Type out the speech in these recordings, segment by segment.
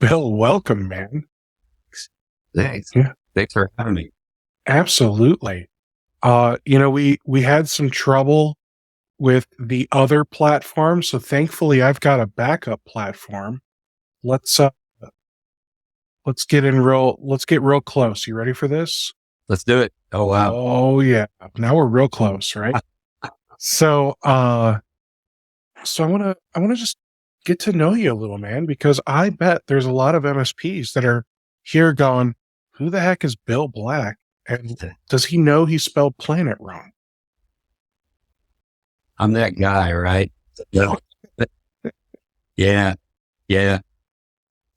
Bill, welcome, man. Thanks. Yeah, Thanks for having me. absolutely. We had some trouble with the other platform, so thankfully I've got a backup platform. Let's let's get real close. You ready for this? Let's do it. Oh, wow. Oh yeah. Now we're real close, right? So so I wanna just get to know you a little, man, because I bet there's a lot of MSPs that are here going, who the heck is Bill Black? And does he know he spelled planet wrong? I'm that guy, right? Yeah. Yeah. Yeah.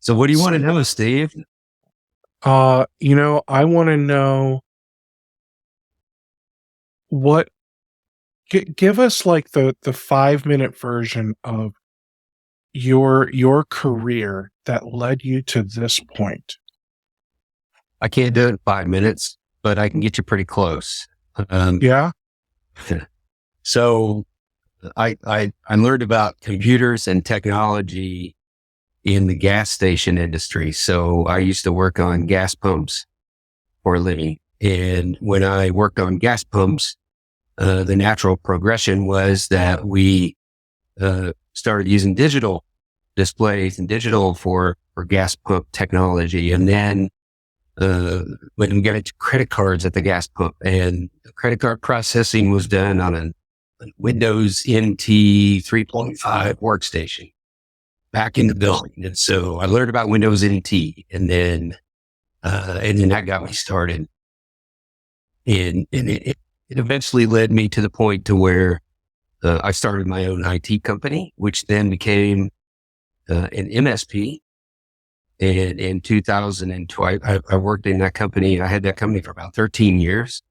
So what do you want to know, Steve? I want to know what give us like the 5-minute version of your career that led you to this point. I can't do it in 5 minutes, but I can get you pretty close. Yeah. So I learned about computers and technology in the gas station industry. So I used to work on gas pumps for a living. And when I worked on gas pumps, the natural progression was that we started using digital displays and digital for gas pump technology. And then when we got into credit cards at the gas pump, and the credit card processing was done on a Windows NT 3.5 workstation back in the building. And so I learned about Windows NT, and then that got me started. And it eventually led me to the point to where I started my own IT company, which then became an MSP. And in 2012, I worked in that company. I had that company for about 13 years.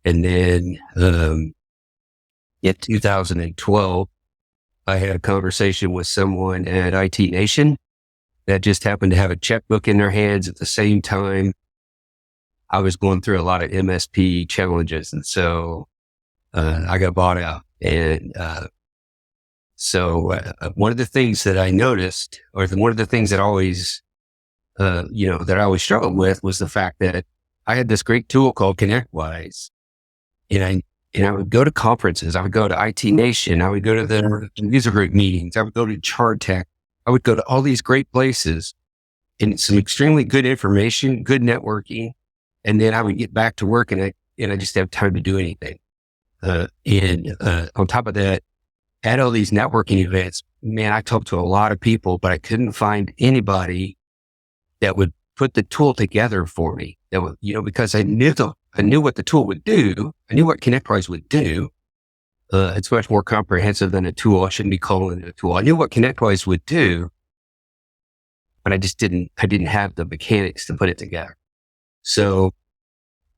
And then in 2012, I had a conversation with someone at IT Nation that just happened to have a checkbook in their hands at the same time. I was going through a lot of MSP challenges. And so I got bought out. And so one of the things that I noticed, or one of the things that always, that I always struggled with, was the fact that I had this great tool called ConnectWise. And I would go to conferences. I would go to IT Nation. I would go to the user group meetings. I would go to ChartTech. I would go to all these great places and some extremely good information, good networking. And then I would get back to work and I just have time to do anything. And on top of that, at all these networking events, man, I talked to a lot of people, but I couldn't find anybody that would put the tool together for me. That would, because I knew what the tool would do. I knew what ConnectWise would do. It's much more comprehensive than a tool. I shouldn't be calling it a tool. I knew what ConnectWise would do, but I didn't have the mechanics to put it together. So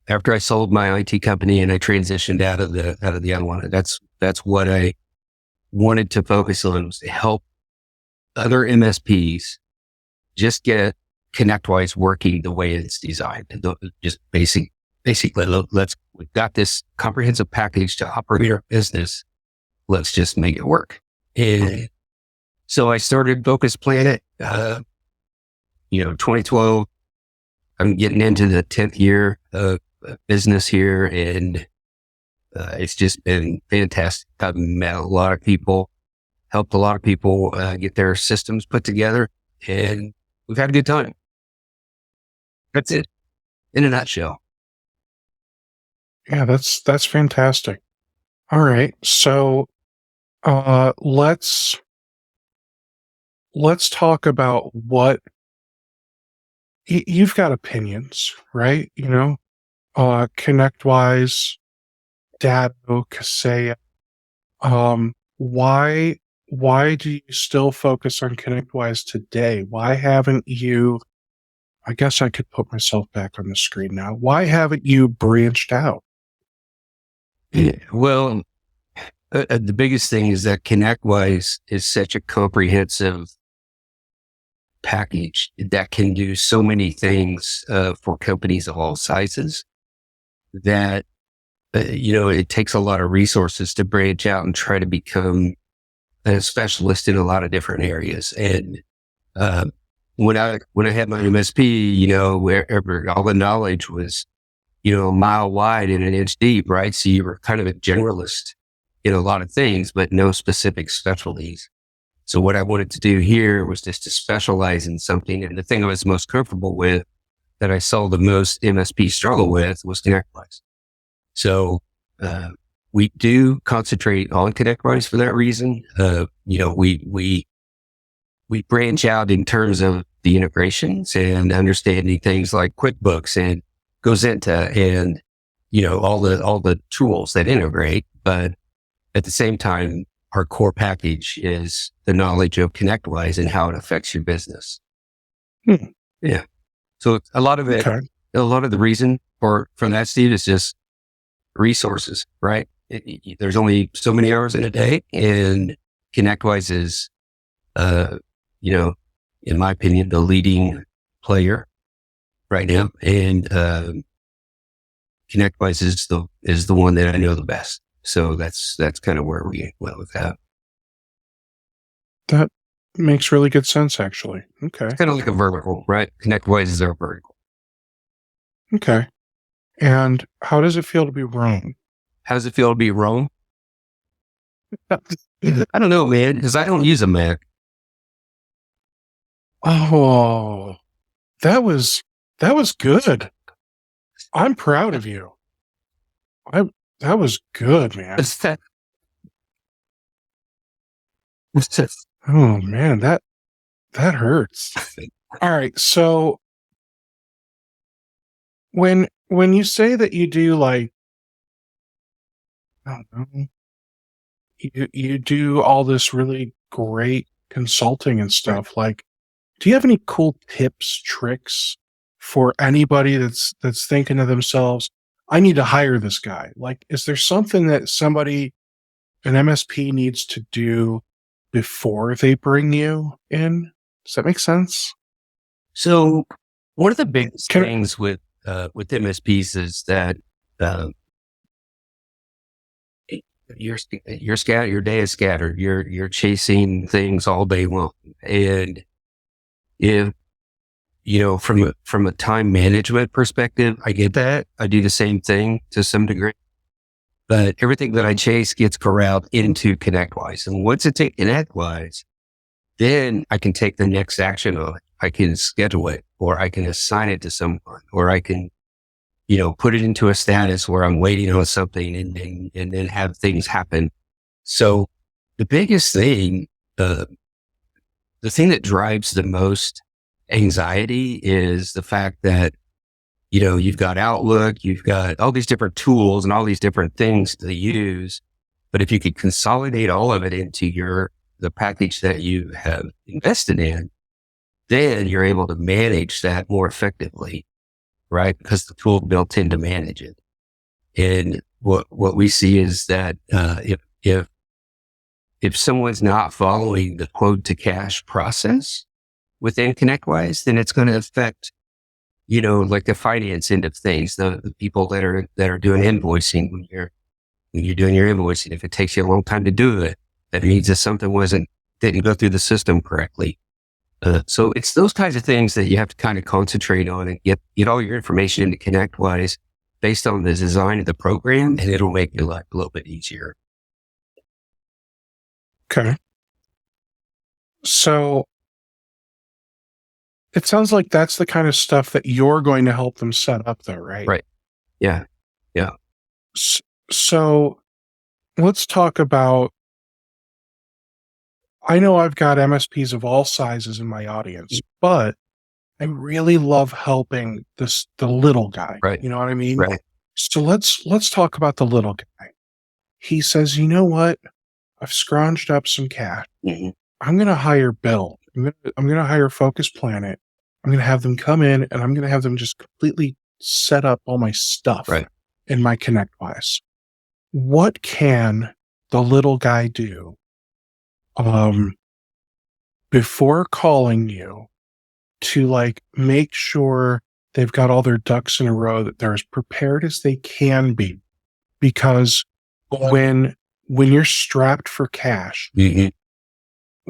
after I sold my IT company and I transitioned out of the other one, that's what I wanted to focus on, was to help other MSPs just get ConnectWise working the way it's designed. Just basically, we've got this comprehensive package to operate our business. Let's just make it work. And so I started FocusPlanIt, 2012. I'm getting into the 10th year of business here, and it's just been fantastic. I've met a lot of people, helped a lot of people get their systems put together, and we've had a good time. That's it in a nutshell. Yeah, that's fantastic. All right. So let's talk about what you've got opinions, right? ConnectWise, Datto, Kaseya. Why do you still focus on ConnectWise today? Why haven't you, I guess I could put myself back on the screen now. Why haven't you branched out? Well, the biggest thing is that ConnectWise is such a comprehensive package that can do so many things for companies of all sizes that, it takes a lot of resources to branch out and try to become a specialist in a lot of different areas. And, when I had my MSP, wherever all the knowledge was, a mile wide and an inch deep, right? So you were kind of a generalist in a lot of things, but no specific specialties. So what I wanted to do here was just to specialize in something. And the thing I was most comfortable with, that I saw the most MSP struggle with, was ConnectWise. So, we do concentrate on ConnectWise for that reason. We branch out in terms of the integrations and understanding things like QuickBooks and Gozenta and, all the tools that integrate. But at the same time, our core package is the knowledge of ConnectWise and how it affects your business. Yeah. So a lot of it, a lot of the reason for that, Steve, is just resources, right? There's only so many hours in a day, and ConnectWise is, in my opinion, the leading player right now. And, ConnectWise is the one that I know the best. So that's kind of where we went with that. That makes really good sense, actually. Okay. It's kind of like a vertical, right? ConnectWise is our vertical. Okay. And how does it feel to be wrong? How does it feel to be wrong? I don't know, man, because I don't use a Mac. Oh, that was good. I'm proud of you. That was good, man. Oh man, that hurts. All right, so when you say that you do, like, I don't know, you do all this really great consulting and stuff, like, do you have any cool tips, tricks for anybody that's thinking to themselves, I need to hire this guy? Like, is there something that an MSP needs to do before they bring you in? Does that make sense? So one of the biggest things with MSPs is that, you're scattered, your day is scattered. You're chasing things all day long. And if, from a time management perspective, I get that. I do the same thing to some degree, but everything that I chase gets corralled into ConnectWise. And once it's in ConnectWise, then I can take the next action on it. I can schedule it, or I can assign it to someone, or I can, put it into a status where I'm waiting on something and then have things happen. So the biggest thing, the thing that drives the most anxiety is the fact that, you've got Outlook, you've got all these different tools and all these different things to use. But if you could consolidate all of it into the package that you have invested in, then you're able to manage that more effectively, right? Because the tool built in to manage it. And what we see is that, if someone's not following the quote to cash process within ConnectWise, then it's going to affect, like the finance end of things, the people that are doing invoicing. When you're doing your invoicing, if it takes you a long time to do it, that means that something didn't go through the system correctly. So it's those kinds of things that you have to kind of concentrate on and get all your information into ConnectWise based on the design of the program, and it'll make your life a little bit easier. Okay. So it sounds like that's the kind of stuff that you're going to help them set up, though, right? Right. Yeah. Yeah. So let's talk about, I know I've got MSPs of all sizes in my audience, but I really love helping the little guy. Right. You know what I mean? Right. So let's talk about the little guy. He says, you know what? I've scrounged up some cash. Mm-hmm. I'm going to hire Bill. I'm going to hire FocusPlanIt. I'm going to have them come in, and I'm going to have them just completely set up all my stuff in my ConnectWise. What can the little guy do before calling you to, like, make sure they've got all their ducks in a row, that they're as prepared as they can be? Because when you're strapped for cash, mm-hmm.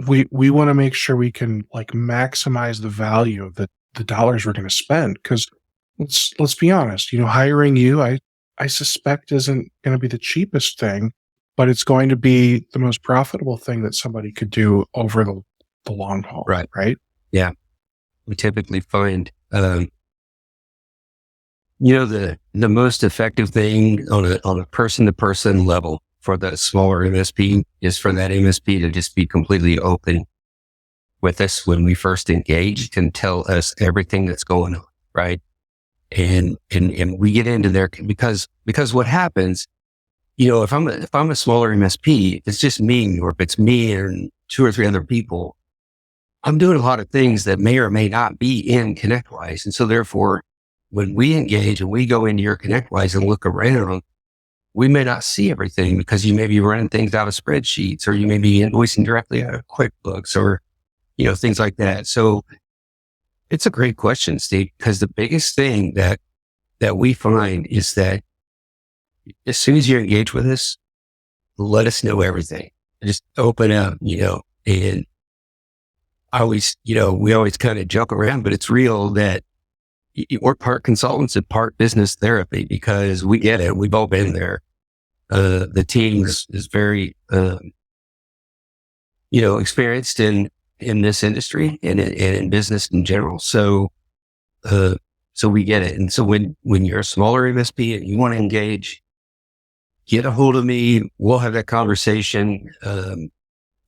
we want to make sure we can like maximize the value of the dollars we're going to spend. Because let's be honest, hiring you, I suspect isn't going to be the cheapest thing, but it's going to be the most profitable thing that somebody could do over the long haul. Right. Yeah. We typically find, the most effective thing on a person to person level for the smaller MSP is for that MSP to just be completely open with us when we first engage and tell us everything that's going on. Right. And we get into there because what happens, if I'm a smaller MSP, it's just me, or if it's me and 2 or 3 other people, I'm doing a lot of things that may or may not be in ConnectWise. And so therefore, when we engage and we go into your ConnectWise and look around, we may not see everything because you may be running things out of spreadsheets, or you may be invoicing directly out of QuickBooks, or, things like that. So it's a great question, Steve, because the biggest thing that we find is that as soon as you engage with us, let us know everything. Just open up, and I always, we always kind of joke around, but it's real that we're part consultants and part business therapy, because we get it. We've all been there. The team is very, experienced in this industry and in business in general. So we get it. And so when you're a smaller MSP and you want to engage, get a hold of me. We'll have that conversation.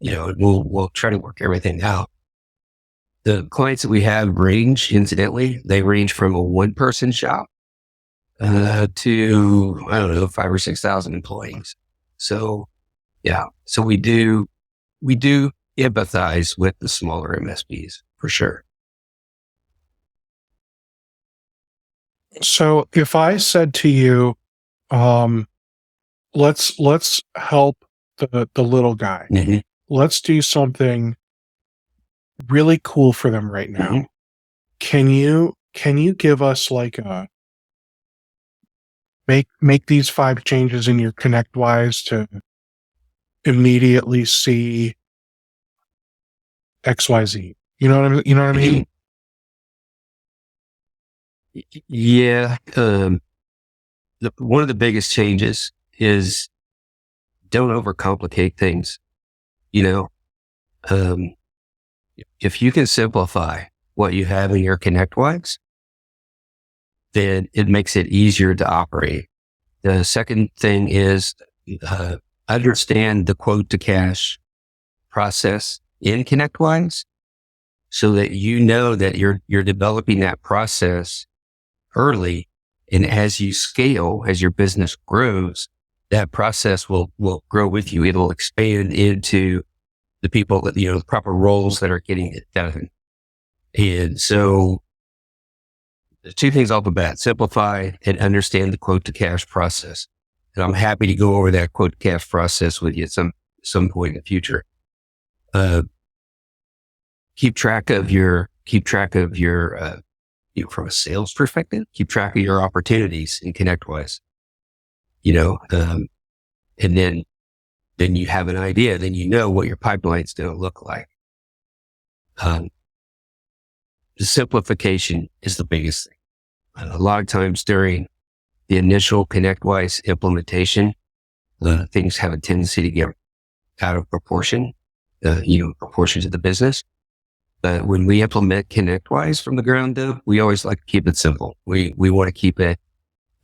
We'll try to work everything out. The clients that we have incidentally, they range from a 1-person shop to, 5,000 or 6,000 employees. So yeah, so we do empathize with the smaller MSPs for sure. So if I said to you, let's help the little guy. Mm-hmm. Let's do something really cool for them right now. Mm-hmm. Can you give us like make these 5 changes in your ConnectWise to immediately see XYZ? You know what I mean? Yeah. One of the biggest changes is don't overcomplicate things. If you can simplify what you have in your ConnectWise, then it makes it easier to operate. The second thing is understand the quote to cash process in ConnectWise, so that that you're developing that process early, and as you scale, as your business grows, that process will grow with you. It'll expand into the people that, the proper roles that are getting it done. And so the 2 things off the bat: simplify and understand the quote to cash process. And I'm happy to go over that quote to cash process with you at some point in the future. Keep track of your, from a sales perspective, keep track of your opportunities in ConnectWise, and then you have an idea, then what your pipeline's going to look like. The simplification is the biggest thing. A lot of times during the initial ConnectWise implementation, things have a tendency to get out of proportion, proportion to the business. But when we implement ConnectWise from the ground up, we always like to keep it simple. We want to keep it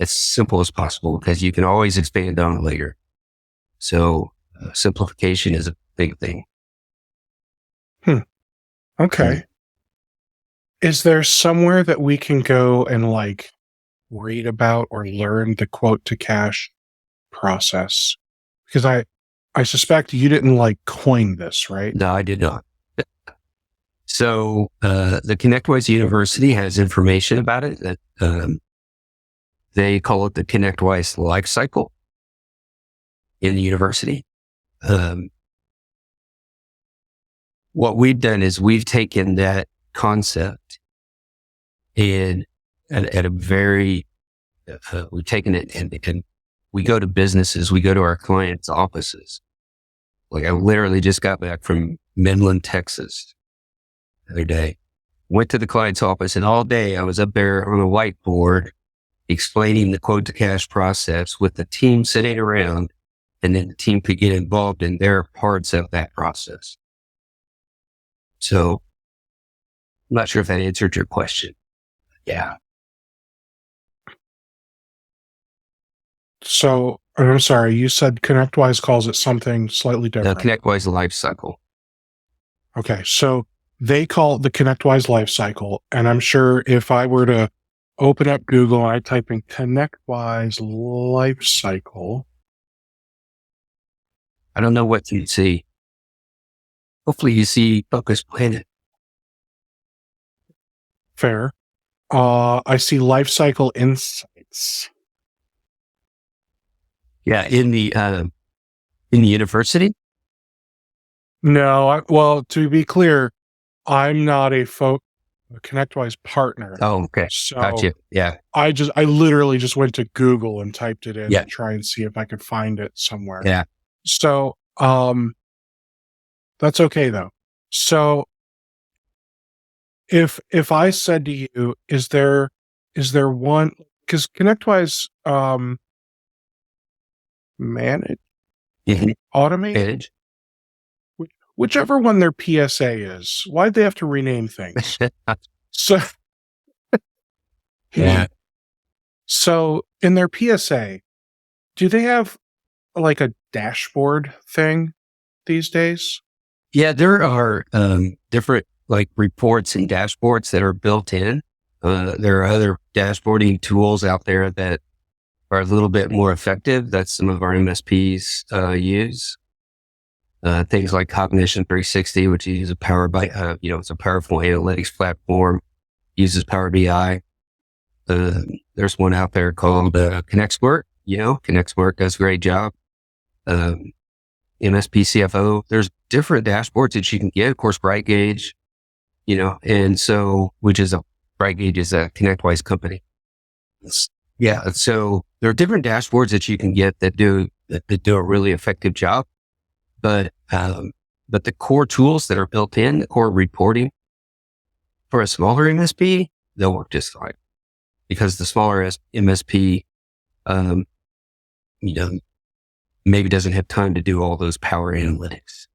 as simple as possible, because you can always expand on it later. So simplification is a big thing. Okay. Is there somewhere that we can go and like read about or learn the quote to cash process? Because I suspect you didn't like coin this, right? No, I did not. So the ConnectWise University has information about it. That they call it the ConnectWise life cycle in the university. What we've done is we've taken that concept and at a very, we've taken it and we go to businesses, we go to our clients' offices. Like I literally just got back from Midland, Texas, the other day. Went to the client's office, and all day I was up there on a whiteboard explaining the quote to cash process with the team sitting around, and then the team could get involved in their parts of that process. So I'm not sure if that answered your question. Yeah. So I'm sorry, you said ConnectWise calls it something slightly The different. ConnectWise lifecycle. Okay, so they call it the ConnectWise lifecycle, and I'm sure if I were to open up Google and I type in ConnectWise lifecycle, I don't know what you'd see. Hopefully you see FocusPlanIt. fair. I see lifecycle insights. Yeah, in the university. No, well, to be clear, I'm not a ConnectWise partner. Oh, okay. So Gotcha. Yeah. I literally just went to Google and typed it in Yeah. to try and see if I could find it somewhere. Yeah. So, that's okay though. So if I said to you, is there one, because ConnectWise, manage, Mhm. automate, Manage. whichever one their PSA is, why'd they have to rename things? So, Yeah. so in their PSA, do they have like a dashboard thing these days? Yeah, there are different like reports and dashboards that are built in. There are other dashboarding tools out there that are a little bit more effective that some of our MSPs use. Things like Cognition 360, which uses a it's a powerful analytics platform, uses Power BI. There's one out there called ConnectWise. ConnectWise does a great job. MSP CFO. There's different dashboards that you can get. Of course, BrightGauge, and so BrightGauge is a ConnectWise company. Yeah. So there are different dashboards that you can get that do a really effective job. But the core tools that are built in, the core reporting for a smaller MSP, they'll work just fine because the smaller MSP, maybe doesn't have time to do all those power analytics.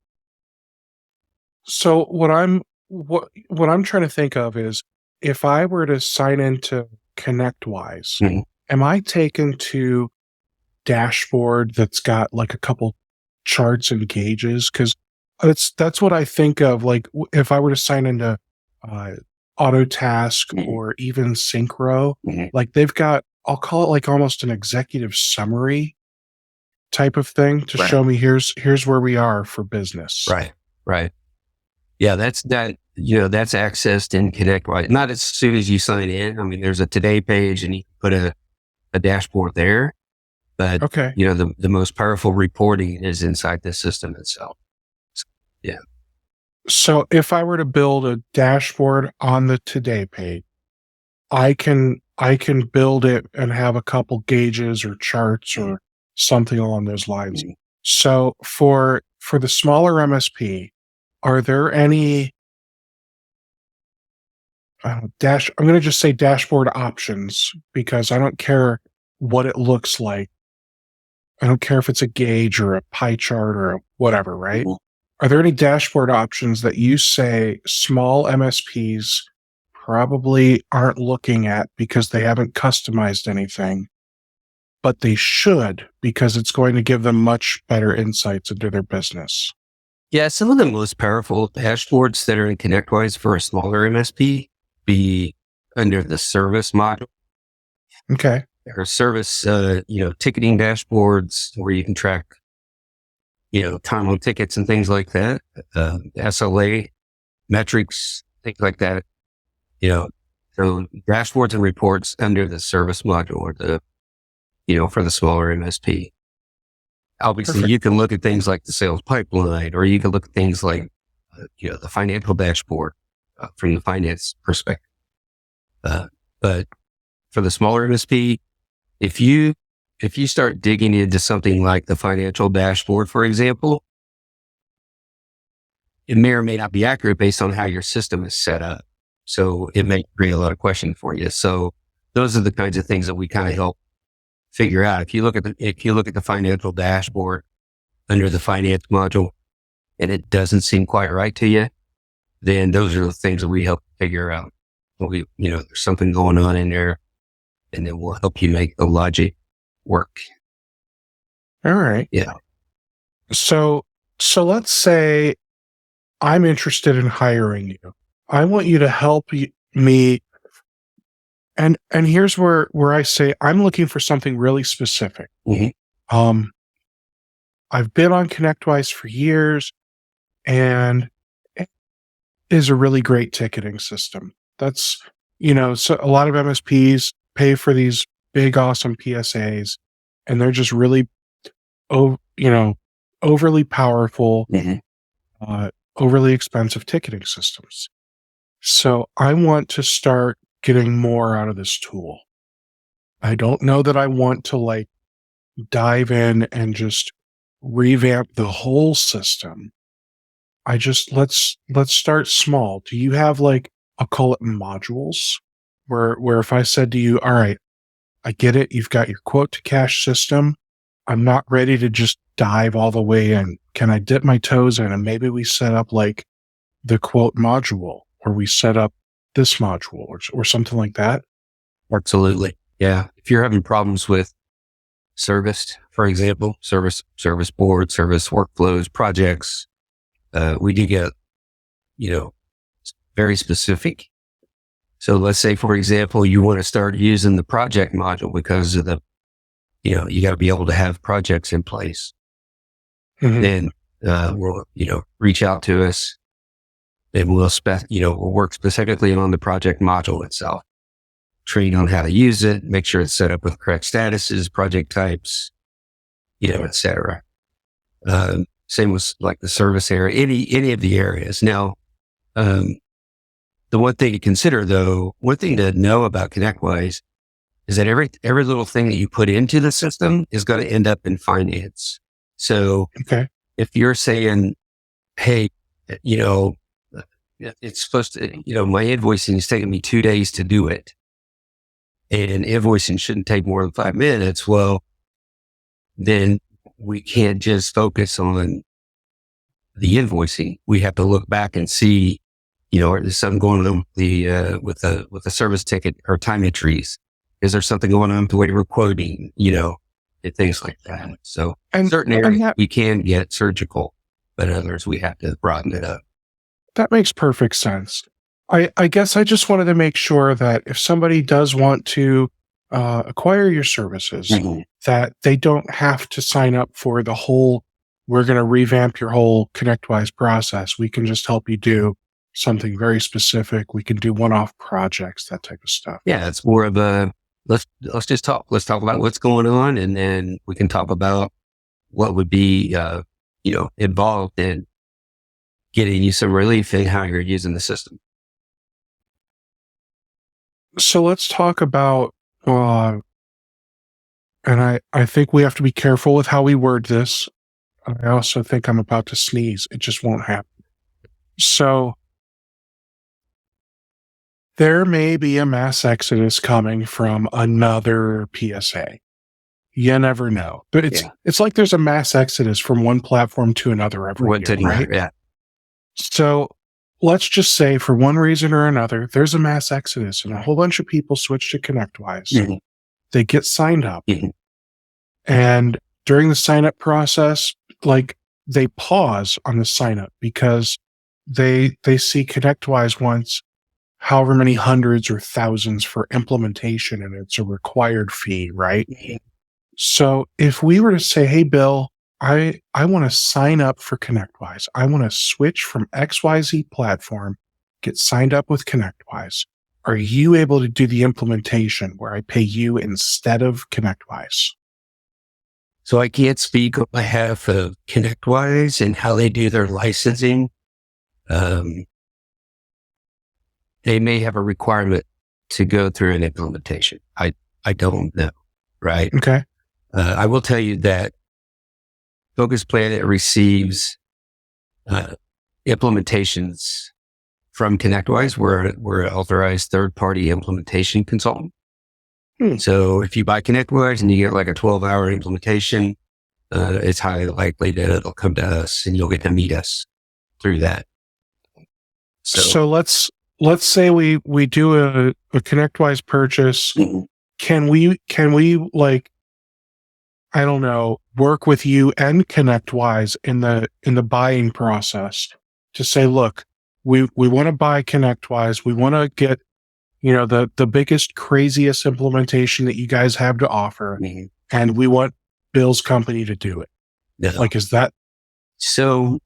So what I'm trying to think of is if I were to sign into ConnectWise, Mm-hmm. am I taken to dashboard that's got like a couple charts and gauges? Because that's what I think of. Like if I were to sign into Autotask Mm-hmm. or even Synchro, Mm-hmm. like they've got, I'll call it like almost an executive summary type of thing to show me here's where we are for business. Right. Yeah, that's accessed in ConnectWise. Not as soon as you sign in. I mean, there's a today page and you can put a dashboard there. But, okay. The most powerful reporting is inside the system itself. So, yeah. So if I were to build a dashboard on the today page, I can build it and have a couple gauges or charts or something along those lines. Mm-hmm. So for the smaller MSP, are there any I'm going to just say dashboard options because I don't care what it looks like. I don't care if it's a gauge or a pie chart or whatever, right? Mm-hmm. Are there any dashboard options that you say small MSPs probably aren't looking at because they haven't customized anything, but they should because it's going to give them much better insights into their business? Yeah, some of the most powerful dashboards that are in ConnectWise for a smaller MSP be under the service module. Okay. There are service, ticketing dashboards where you can track, time on tickets and things like that. SLA metrics, things like that. So dashboards and reports under the service module or for the smaller MSP. Obviously, Perfect. You can look at things like the sales pipeline, or you can look at things like, the financial dashboard from the finance perspective. But for the smaller MSP, if you start digging into something like the financial dashboard, for example, it may or may not be accurate based on how your system is set up. So it may create a lot of questions for you. So those are the kinds of things that we kind of help figure out. If you look at the financial dashboard under the finance module and it doesn't seem quite right to you, then those are the things that we help figure out. There's something going on in there, and then we'll help you make the logic work. All right. Yeah. So let's say I'm interested in hiring you. I want you to help me. And here's where I say I'm looking for something really specific. Mm-hmm. I've been on ConnectWise for years, and it is a really great ticketing system. That's, so a lot of MSPs pay for these big, awesome PSAs, and they're just really, overly powerful, overly expensive ticketing systems. So I want to start getting more out of this tool. I don't know that I want to dive in and just revamp the whole system. Let's start small. Do you have I'll call it modules where if I said to you, all right, I get it. You've got your quote to cash system. I'm not ready to just dive all the way in. Can I dip my toes in? And maybe we set up the quote module, or we set up this module or something like that. Absolutely. Yeah. If you're having problems with service, for example, service board, service workflows, projects, we do get, very specific. So let's say, for example, you want to start using the project module because of you got to be able to have projects in place. Mm-hmm. Then, we'll, reach out to us and we'll work specifically on the project module itself, train on how to use it, make sure it's set up with correct statuses, project types, et cetera. Same with the service area, any of the areas. Now, the one thing to consider though, one thing to know about ConnectWise is that every little thing that you put into the system is going to end up in finance. So if you're saying, hey, it's supposed to, my invoicing is taking me 2 days to do it, and invoicing shouldn't take more than 5 minutes. Well, then we can't just focus on the invoicing. We have to look back and see, is something going on with the service ticket or time entries? Is there something going on with the way we're quoting, and things like that? So in certain areas we can get surgical, but others we have to broaden it up. That makes perfect sense. I guess I just wanted to make sure that if somebody does want to acquire your services, that they don't have to sign up for the whole, we're going to revamp your whole ConnectWise process. We can just help you do something very specific. We can do one-off projects, that type of stuff. Yeah, it's more of a, let's just talk. Let's talk about what's going on, and then we can talk about what would be, involved in getting you some relief in how you're using the system. So let's talk about, and I think we have to be careful with how we word this. I also think I'm about to sneeze. It just won't happen. So there may be a mass exodus coming from another PSA. You never know. But it's like there's a mass exodus from one platform to another every year, right? Yeah. So let's just say for one reason or another, there's a mass exodus and a whole bunch of people switch to ConnectWise. Mm-hmm. They get signed up. Mm-hmm. And during the sign up process, they pause on the sign up because they see ConnectWise wants however many hundreds or thousands for implementation, and it's a required fee, right? Mm-hmm. So if we were to say, hey, Bill, I want to sign up for ConnectWise. I want to switch from XYZ platform, get signed up with ConnectWise. Are you able to do the implementation where I pay you instead of ConnectWise? So I can't speak on behalf of ConnectWise and how they do their licensing. They may have a requirement to go through an implementation. I don't know, right? Okay. I will tell you that FocusPlanIt receives implementations from ConnectWise. We're an authorized third-party implementation consultant. So if you buy ConnectWise and you get like a 12-hour implementation, it's highly likely that it'll come to us and you'll get to meet us through that. So let's say we do a ConnectWise purchase. Mhm. Can we like, I don't know, work with you and ConnectWise in the buying process to say, look, we want to buy ConnectWise. We want to get, the biggest, craziest implementation that you guys have to offer. Mhm. And we want Bill's company to do it. Yeah. Like, is that? So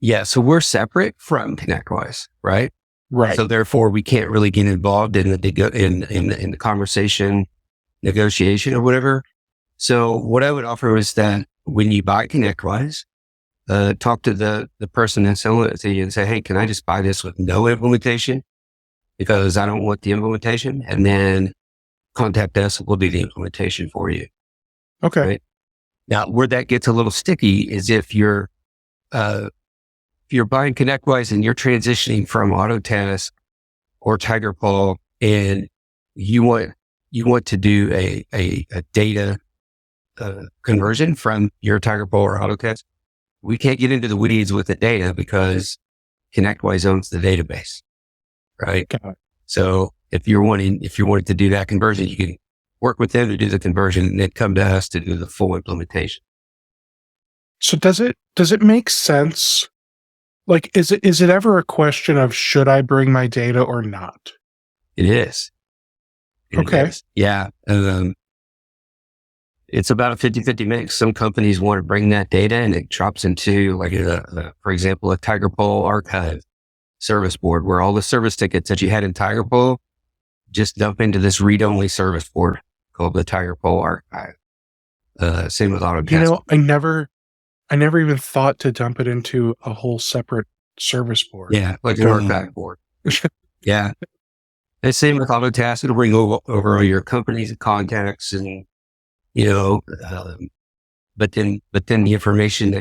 we're separate from ConnectWise, right? Right. So therefore we can't really get involved in the conversation, negotiation or whatever. So what I would offer is that when you buy ConnectWise, talk to the person that's selling it to you and say, hey, can I just buy this with no implementation? Because I don't want the implementation. And then contact us and we'll do the implementation for you. Okay. Right? Now, where that gets a little sticky is if you're buying ConnectWise and you're transitioning from Autotask or TigerPaw and you want to do a data conversion from your TigerPaw or Autotask, we can't get into the weeds with the data because ConnectWise owns the database, right? Got it. So if you're wanting to do that conversion, you can work with them to do the conversion and then come to us to do the full implementation. So does it make sense? Like, is it ever a question of should I bring my data or not? It is. Okay. Is. Yeah. It's about a 50-50 mix. Some companies want to bring that data and it drops into like for example, a TigerPaw archive service board where all the service tickets that you had in TigerPaw just dump into this read-only service board called the TigerPaw archive. Same with Autotask. I never even thought to dump it into a whole separate service board. Yeah, like an archive board. Yeah. And same with Autotask. It'll bring over all your companies and contacts and, but then the information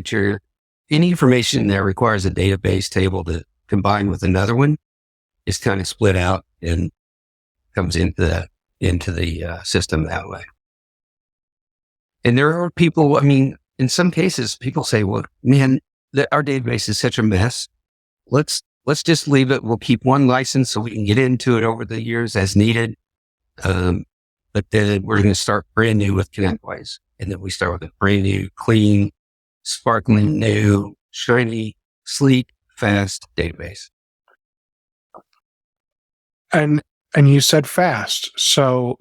any information that requires a database table to combine with another one is kind of split out and comes into the system that way. And there are people, in some cases, people say, well, man, our database is such a mess. Let's just leave it. We'll keep one license so we can get into it over the years as needed. But then we're going to start brand new with ConnectWise. And then we start with a brand new, clean, sparkling new, shiny, sleek, fast database. And you said fast. So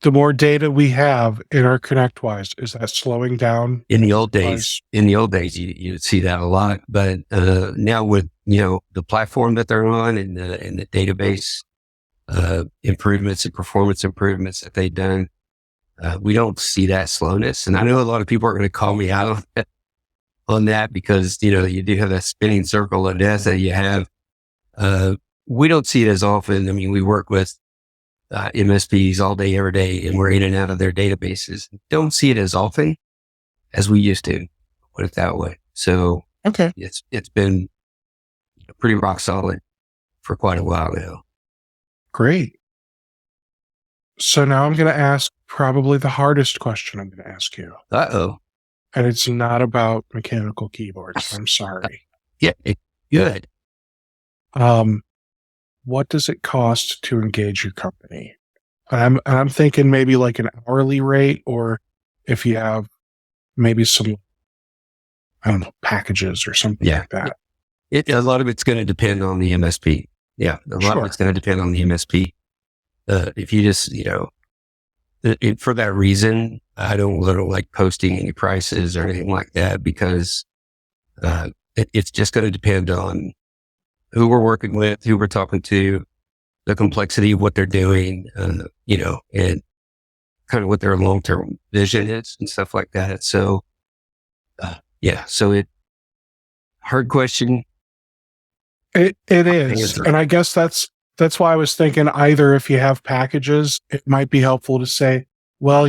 the more data we have in our ConnectWise, is that slowing down? In the old days, you'd see that a lot. But now with the platform that they're on and the database improvements and performance improvements that they've done, we don't see that slowness. And I know a lot of people are going to call me out on that because you do have that spinning circle of death that you have. We don't see it as often. We work with MSPs all day, every day, and we're in and out of their databases. Don't see it as often as we used to, put it that way. So okay, it's been pretty rock solid for quite a while now. Great. So now I'm going to ask probably the hardest question I'm going to ask you. Uh-oh. And it's not about mechanical keyboards. I'm sorry. Yeah, good. What does it cost to engage your company? I'm thinking maybe like an hourly rate, or if you have maybe some, I don't know, packages or something like that. A lot of it's going to depend on the MSP. Yeah, a lot of it's going to depend on the MSP. If you just, for that reason, I don't like posting any prices or anything like that because it's just going to depend on who we're working with, who we're talking to, the complexity of what they're doing, and kind of what their long-term vision is and stuff like that. So, hard question. It is. And I guess that's why I was thinking either if you have packages, it might be helpful to say, well,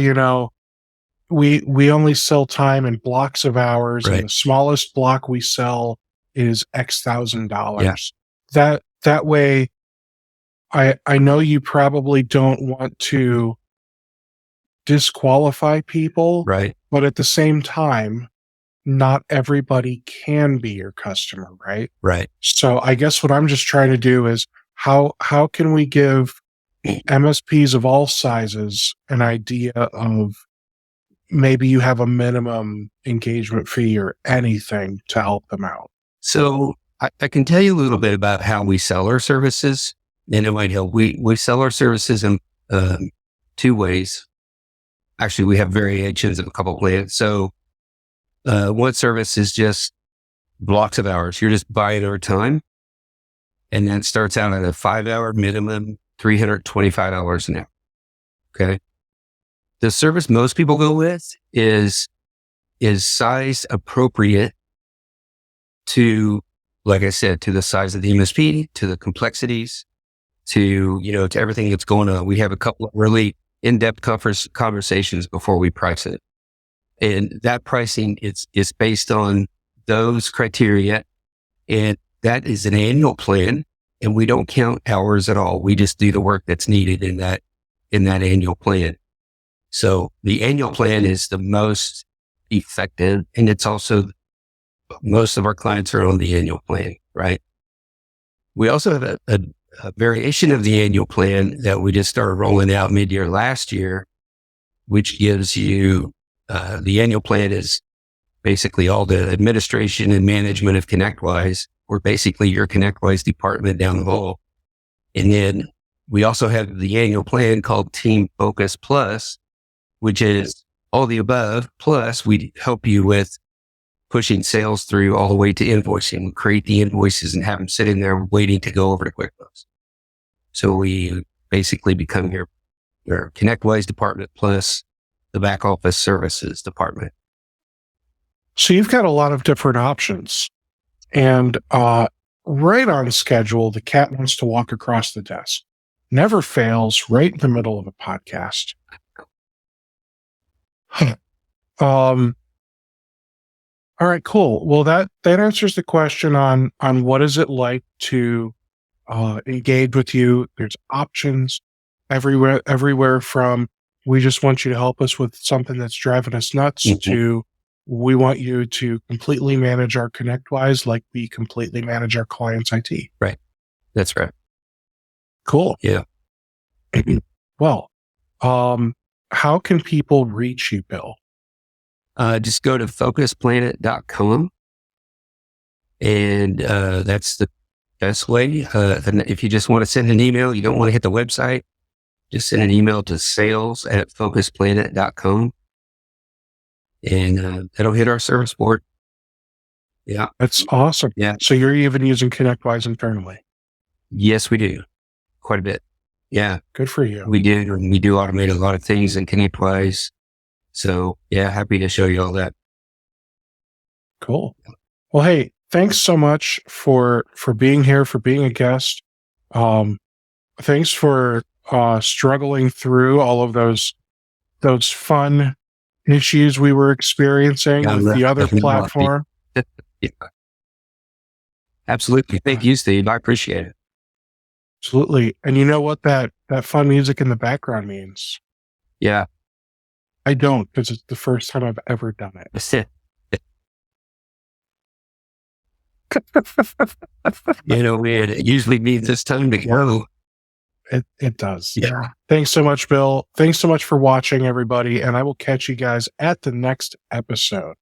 we only sell time in blocks of hours, right. And the smallest block we sell is X $1,000. That way, I know you probably don't want to disqualify people, Right. but at the same time, not everybody can be your customer, right? Right. So I guess what I'm just trying to do is how can we give MSPs of all sizes an idea of maybe you have a minimum engagement fee or anything to help them out? So I can tell you a little bit about how we sell our services. And it might help. We sell our services in two ways. Actually, we have variations of a couple plans. So one service is just blocks of hours. You're just buying our time. And that starts out at a 5-hour minimum, $325 an hour. Okay. The service most people go with is size appropriate to, like I said, to the size of the MSP, to the complexities, to everything that's going on. We have a couple of really in-depth conversations before we price it. And that pricing is based on those criteria. And that is an annual plan. And we don't count hours at all. We just do the work that's needed in that annual plan. So the annual plan is the most effective. And it's also, most of our clients are on the annual plan, right? We also have a variation of the annual plan that we just started rolling out mid-year last year, which gives you, the annual plan is basically all the administration and management of ConnectWise, or basically your ConnectWise department down the hall. And then we also have the annual plan called Team Focus Plus, which is all the above. Plus we help you with pushing sales through all the way to invoicing. We create the invoices and have them sitting there waiting to go over to QuickBooks. So we basically become your ConnectWise department plus the back office services department. So you've got a lot of different options. And right on schedule, the cat wants to walk across the desk. Never fails, right in the middle of a podcast. All right, cool. Well, that answers the question on what is it like to engage with you. There's options everywhere from we just want you to help us with something that's driving us nuts to we want you to completely manage our ConnectWise like we completely manage our client's IT. Right. That's right. Cool. Yeah. Well, how can people reach you, Bill? Just go to FocusPlanIt.com. And that's the best way. And if you just want to send an email, you don't want to hit the website, just send an email to sales@FocusPlanIt.com. And that'll hit our service board. Yeah. That's awesome. Yeah. So you're even using ConnectWise internally? Yes, we do. Quite a bit. Yeah. Good for you. We do. And we do automate a lot of things in ConnectWise. So yeah, happy to show you all that. Cool. Well, hey, thanks so much for being here, for being a guest. Thanks for struggling through all of those fun issues we were experiencing with the other platform. Yeah. Absolutely. Thank you, Steve. I appreciate it. Absolutely. And you know what that fun music in the background means? Yeah. I don't, because it's the first time I've ever done it. Man, it usually means it's time to go. It does. Yeah. Thanks so much, Bill. Thanks so much for watching, everybody. And I will catch you guys at the next episode.